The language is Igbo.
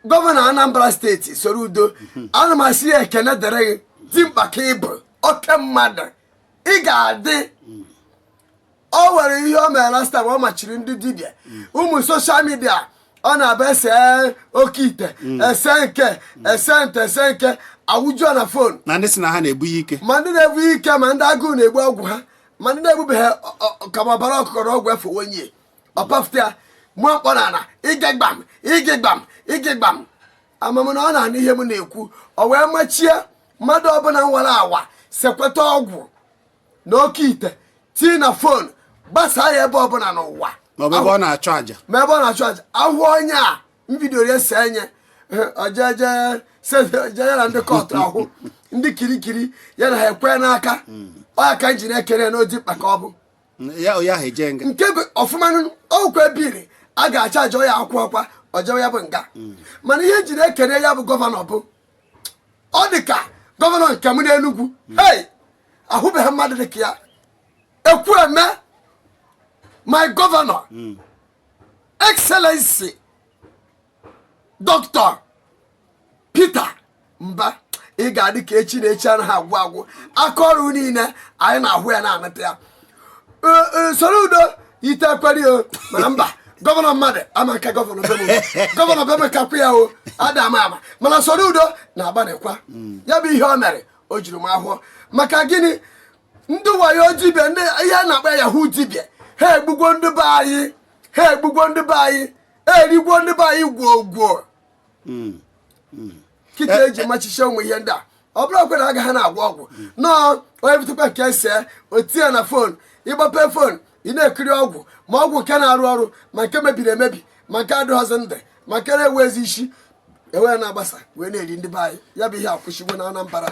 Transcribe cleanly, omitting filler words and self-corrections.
Governor Anambra State Soludo ana masị ya ekene dere dị mkpa ka ịbụ oke mmadụ ị ga-adị o nwere ihe o mere last time ọ machiri ndị dibịa ụmụ social media ọ na-abịa ese oke ite ese nke awụjọ na fon na ndị si na ha na-ebu ike ma ndị na-ebu ike ma ndị agụụ na-egbu ọgwụ ha ma ndị na-ebubeghị kamabara ọkụkọrọ ọgwụ efe onye ọpafụta ya mụọ mkpọ na ana ige gbam amam na ọ na-anụ ihe m na-ekwu o wee machie mmadụ ọbụla nwere awa sekweta ọgwụ na oke ite tii na fon gbasaa ya ebe ọbụla n'ụwa ma ebe ọ na-achụ aja ahụ onye a mbido ya se enye ojeje ya na ndị kọtụ ahụ ndị kirikiri ya na ha ekwe n'aka ọya ka njin ekere n'odi mkpa ka ọ bụ nke bụ ọfụma ọkwa biri a ga-acha aja ọya akwụkwọ ọjọọ ya bụ nga mana ihe njin ekere ya bụ gọvanọ bụ ọ dị ka gọvanọ nke m n'Enugu ahụbeghị mmadụ dị ka ya Ekwueme my governor excellency Dr. Peter Mbah ị ga-adị ka echi na echi anaghị agwụ aka ọrụ niile anyị na-ahụ ya na-anata ya Soludo ite ekweri o mana mba gọvanọ mmadụ ama nke gọvanọ beme kakwu ya o ada ama mana Soludo na-agbanekwa ya bụ ihe o mere o jiri m ahụọ maka gịnị ndị wayo dibịa ndị ihe a na-akpa yahoo dibịa ha egbugwo ndị be anyị erigwo ndị be anyị gwogwo kịta eji machiche ụmụ ihe ndị a ọ bụrụ okwe na agaghị na-agwọ ọgwụ nọọ onye butekwa nke ese otie na fon ịgbape fon ị na-ekiri ọgwụ ma ọgwụ nke na-arụ ọrụ ma nke mebiri emebi ma nke adịghọzi ndị ma nke na-ewe ezi isi ewe na-agbasa wee na-eri ndị be anyị ya bụ ihe akwụshigo na Anambra